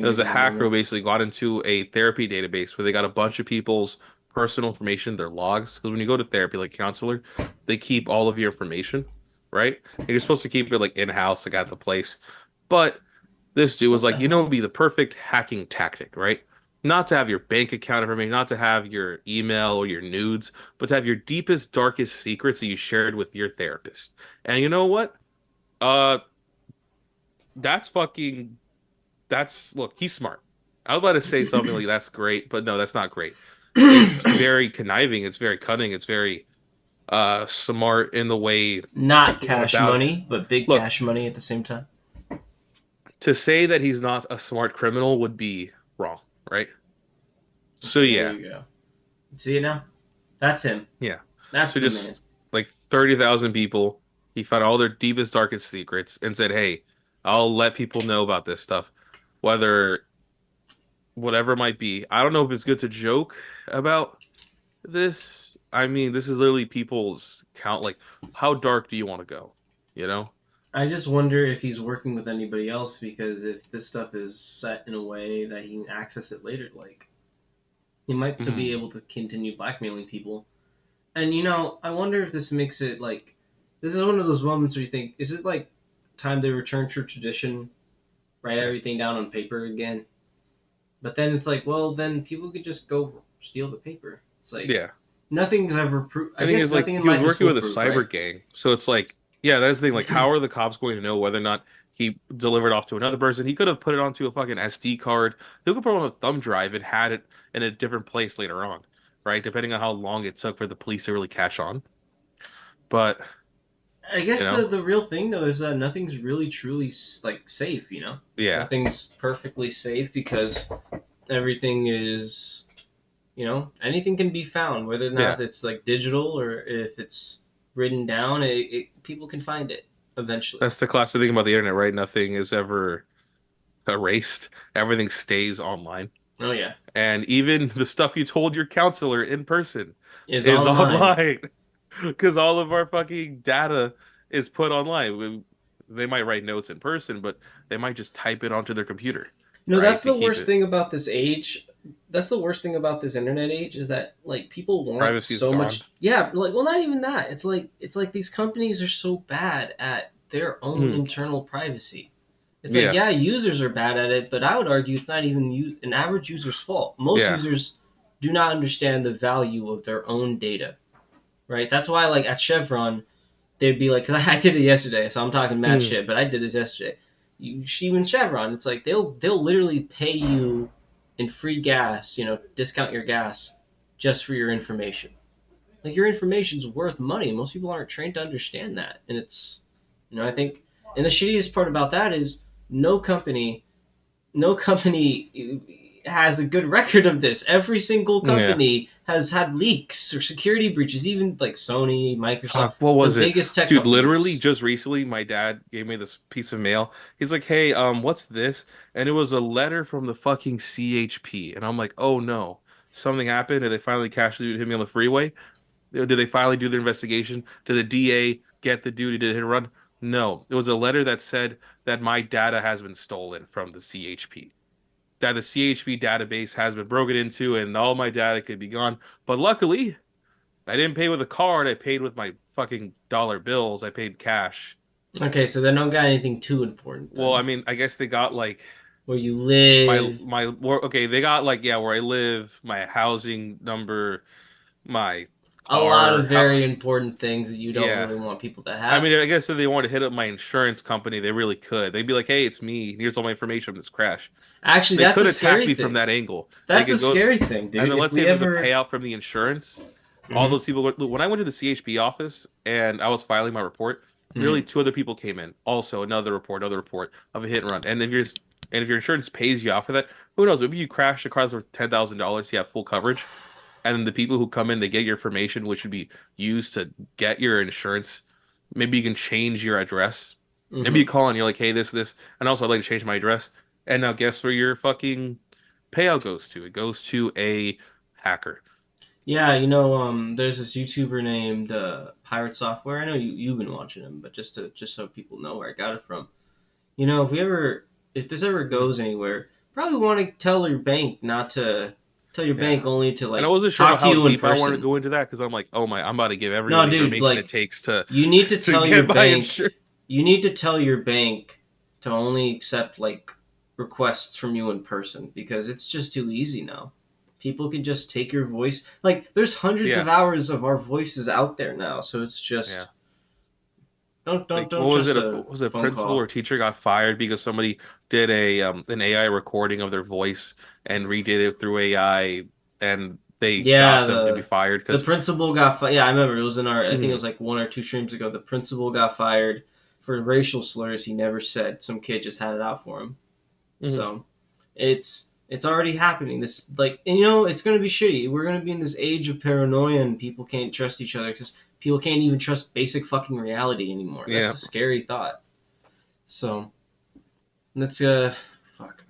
There's a in the hacker who moment. basically got into a therapy database where they got a bunch of people's personal information, their logs. Because when you go to therapy, like counselor, they keep all of your information, right? And you're supposed to keep it like in-house, like at the place. But this dude was What the like, it'd hell? be the perfect hacking tactic, right? Not to have your bank account information, not to have your email or your nudes, but to have your deepest, darkest secrets that you shared with your therapist. And you know what? Uh, that's fucking look, he's smart. I was about to say something like that's great, but no, that's not great. It's very conniving, it's very cunning, it's very smart in the way Not cash about it. money, but big Look, cash money at the same time. to say that he's not a smart criminal would be wrong, right? So Okay, there yeah, you go. See it now? That's him. yeah. That's So the man. just like 30,000 people, he found all their deepest, darkest secrets and said, "Hey, I'll let people know about this stuff, whether whatever it might be." I don't know if it's good to joke about this. I mean, this is literally people's count. Like, how dark do you want to go? You know? I just wonder if he's working with anybody else because if this stuff is set in a way that he can access it later, like he might still be Hmm. able to continue blackmailing people. And I wonder if this makes it like this is one of those moments where you think, is it like time to return to tradition, write Yeah. everything down on paper again? But then it's like, well, then people could just go steal the paper. It's like Yeah. nothing's ever proof. I The thing guess is, like, nothing in he was life is working with a foolproof, right? cyber gang, so it's like, yeah, that's the thing. Like, how are the cops going to know whether or not he delivered off to another person? He could have put it onto a fucking SD card. He could put it on a thumb drive and had it in a different place later on, right? Depending on how long it took for the police to really catch on. But I you guess know, the real thing though is that nothing's really truly like safe. yeah, Nothing's perfectly safe because everything is anything can be found, whether or yeah. not it's like digital or if it's written down. People can find it eventually. That's the classic thing about the internet, right? Nothing is ever erased. Everything stays online. Oh yeah, And even the stuff you told your counselor in person is is online. online because all of our fucking data is put online. They might write notes in person, but they might just type it onto their computer, right? That's To the keep worst it. thing about this age. That's the worst thing about this internet age is that like people want Privacy is so gone. much. Yeah, like well, not even that. It's like these companies are so bad at their own Hmm. internal privacy. It's like Yeah, yeah, users are bad at it, but I would argue it's not even an average user's fault. Most yeah. users do not understand the value of their own data, right? That's why like at Chevron they'd be like, cause I did it yesterday, so I'm talking mad Hmm. shit, but I did this yesterday. Even Chevron, it's like they'll literally pay you in free gas, discount your gas just for your information. Like your information's worth money. Most people aren't trained to understand that, and I think, and the shittiest part about that is no company no company has a good record of this. Every single Yeah. company has had leaks or security breaches, even like Sony, Microsoft, Fuck, what the was it? biggest tech Dude, literally companies. just recently my dad gave me this piece of mail. He's like, "Hey, what's this?" And it was a letter from the fucking CHP. And I'm like, "Oh no. Something happened. Did they finally catch the dude who hit me on the freeway? Did they finally do the investigation? Did the DA get the dude who did hit and run?" No. It was a letter that said that my data has been stolen from the CHP. That the CHP database has been broken into and all my data could be gone. But luckily, I didn't pay with a card. I paid with my fucking dollar bills. I paid cash. Okay, so they don't got anything too important Well, I then. mean, I guess they got like Where you my live, okay, they got like yeah, where I live, my housing number, my a lot car, of how very important things that you don't yeah. really want people to I have. mean, I guess if they wanted to hit up my insurance company, they really could. They'd be like, "Hey, it's me. Here's all my information from this crash." Actually, They that's could a attack scary me from thing. that angle. They That's a could go, scary thing, and dude. then If let's say we there's a ever, payout from the insurance. All hmm those people, when I went to the CHP office and I was filing my report, literally hmm two other people came in. Also, another report of a hit and run. And if your insurance pays you out for that, who knows? Maybe you crash a car that's worth $10,000, you have full coverage, and then the people who come in, they get your information, which would be used to get your insurance. Maybe you can change your address. Maybe you hmm call and you're like, "Hey, this," and also I'd like to change my address. And now guess where your fucking payout goes to? It goes to a hacker. yeah, there's this YouTuber named Pirate Software. I know you've been watching him, but just so people know where I got it from. If this ever goes anywhere, probably want to tell your bank not to tell your Yeah. bank only to And I like wasn't sure talk about to how you in deep I wanted to person. go into that because I'm like, oh my, I'm about to give everyone No, the dude, information it like takes to you need to to tell your get my bank insurance. you need to tell your bank to only accept like requests from you in person because it's just too easy now. People can just take your voice. Like there's hundreds of Yeah, hours of our voices out there now, so it's yeah. just don't don't Like, don't what was trust it? a What was it? A phone principal or call. teacher got fired because somebody did a an AI recording of their voice and redid it through AI, and they Yeah, got them to be fired the because. principal got yeah, I remember it was in our I think it Mhm, was like one or two streams ago. The principal got fired for racial slurs he never said. Some kid just had it out for him. mhm. So it's already happening. This like and it's gonna be shitty. We're gonna be in this age of paranoia and people can't trust each other because people can't even trust basic fucking reality anymore. That's Yeah, a scary thought. So let's fuck.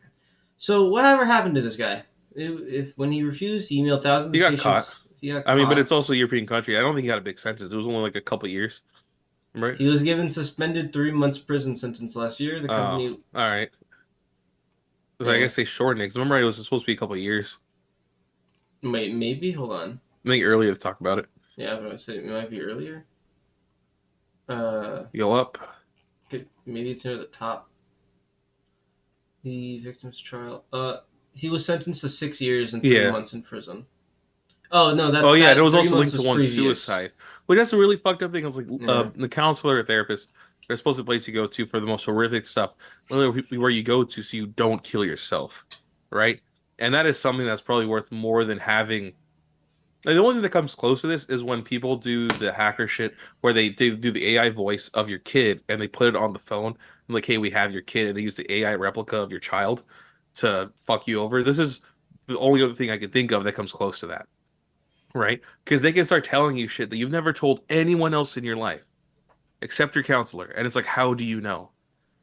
So whatever happened to this guy? If when he refused, he emailed thousands he of got caught. patients. He got I mean, but it's caught. also a European country. I don't think he got a big sentence. It was only like a couple years, right? He was given suspended 3 months prison sentence last year. The Oh, all company, right. So I eh, guess they shortened it. 'Cause remember, it was supposed to be a couple years. maybe hold on. I think earlier to talk about it. Yeah, I was gonna say it might be earlier. Uh, Go up. maybe it's near the top. The victim's trial. He was sentenced to 6 years and three Yeah. months in prison. Oh no, Oh yeah, and it that was three also months linked to was one previous. suicide. But that's a really fucked up thing. I was like, Yeah. the counselor or therapist, they're supposed to place you go to for the most horrific stuff, literally where you go to so you don't kill yourself, right? And that is something that's probably worth more than having. Like, the only thing that comes close to this is when people do the hacker shit where they do the AI voice of your kid and they put it on the phone. And like, hey, we have your kid, and they use the AI replica of your child to fuck you over. This is the only other thing I can think of that comes close to that, right? Because they can start telling you shit that you've never told anyone else in your life except your counselor. And it's like, how do you know?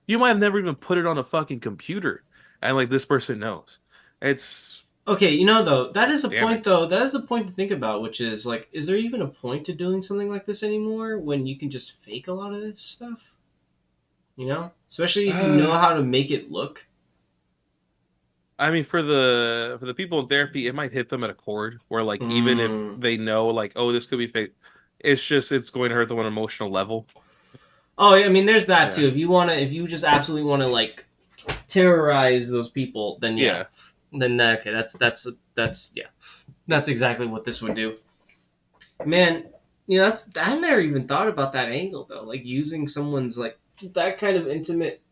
You might have never even put it on a fucking computer, and like this person knows. It's Okay, though, that it's is a point damning. though. That is a point to think about, which is like, is there even a point to doing something like this anymore when you can just fake a lot of this stuff? Especially if you know Uh, how to make it look. I mean, for the people in therapy, it might hit them at a chord where like even if Mm. they know like, oh, this could be fake, it's going to hurt them on an emotional level. Oh, yeah, I mean, there's that Yeah, too. If you just absolutely want to like terrorize those people, then yeah, yeah, then okay, that's yeah, that's exactly what this would do. Man, that's I never even thought about that angle though, like using someone's like that kind of intimate,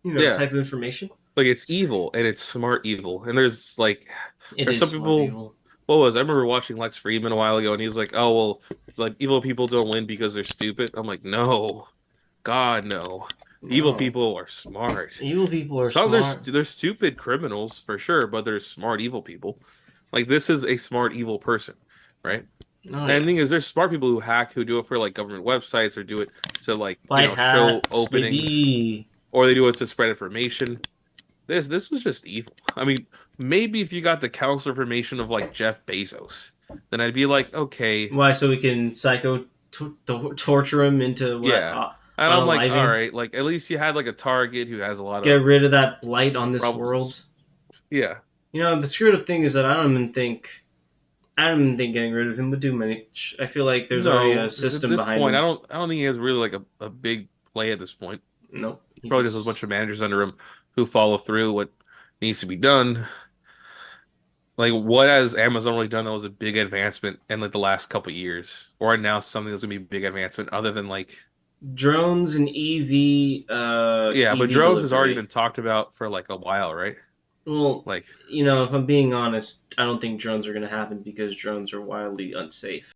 yeah. type of information. Like it's evil and it's smart evil. And there's like It there's is some smart people. evil. What was I remember watching Lex Friedman a while ago, and he's like, "Oh well, like evil people don't win because they're stupid." I'm like, "No, God no. Evil No, people are smart. evil people are Some smart. there's stupid criminals for sure, but there's smart evil people. Like this is a smart evil person, right? Oh And yeah, the thing is, there's smart people who hack who do it for like government websites or do it to like white show hats, openings, baby. or they do it to spread information. This was just evil. I mean, maybe if you got the council information of like Jeff Bezos, then I'd be like, okay, Why? So we can torture him into what? yeah. And I'm like, all Unaliving. right, like at least you had like a target who has a lot Get of rid of that blight on this problems. world. Yeah. The screwed up thing is that I don't even think getting rid of him would do much. I feel like there's already No, a because at system this behind point, him. I don't think he has really like a big play at this point. Nope. He He probably just has a bunch just of managers under him who follow through what needs to be done. Like, what has Amazon really done that was a big advancement in like the last couple years, or announced something that's gonna be a big advancement other than like, drones and yeah, but EV drones has already delivery. been talked about for like a while, right? Well, Like, if I'm being honest, I don't think drones are going to happen because drones are wildly unsafe.